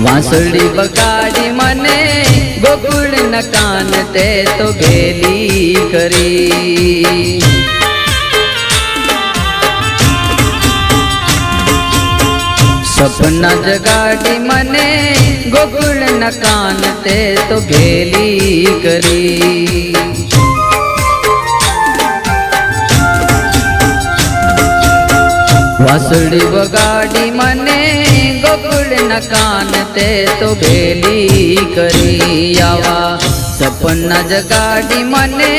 वासड़ी बगाड़ी मने गोकुल न कान ते तो गेली करी। सपना जगाड़ी मने गोकुल न कान ते तो गेली करी। वासड़ी बगाड़ी मने गोकुल न कान ते तो गेली करी। आवा सपना जगाड़ी मने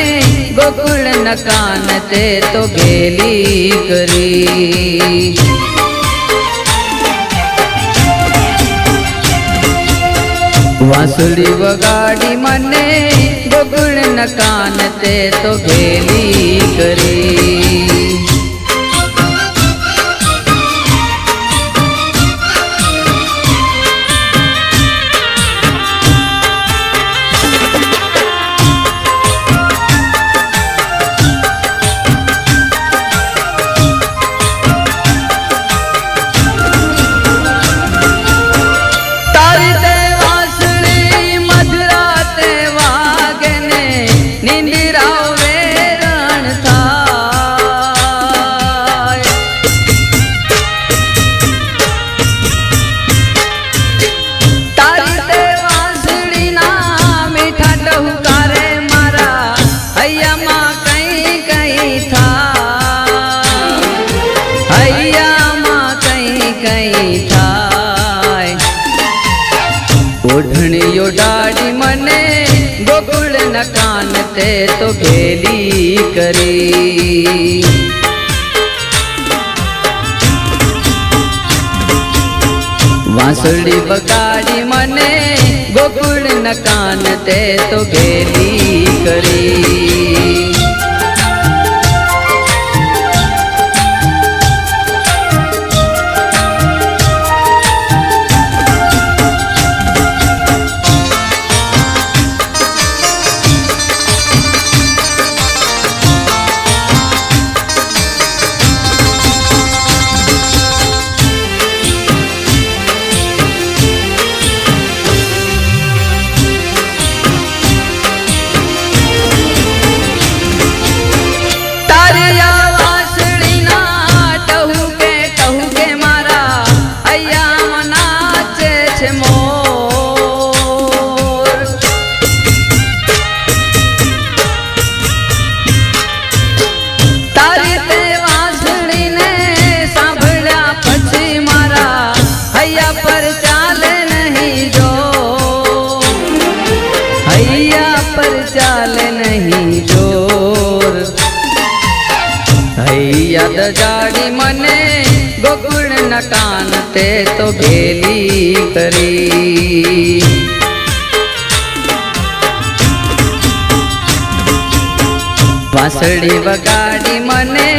गोकुल न कान ते तो गेली करी। वासड़ी बगाड़ी मने गोकुल न कान ते तो गेली करी। ओढ़णियो डाड़ी मने गोकुल न कान ते तो गेली करी। वासड़ी बगाड़ी मने गोकुल न कान ते तो गेली करी। याद जाड़ी मने गोकुल न कान ते तो गेली करी। वासड़ी बगाड़ी मने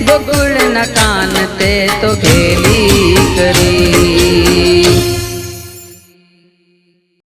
गोकुल न कान ते तो गेली करी।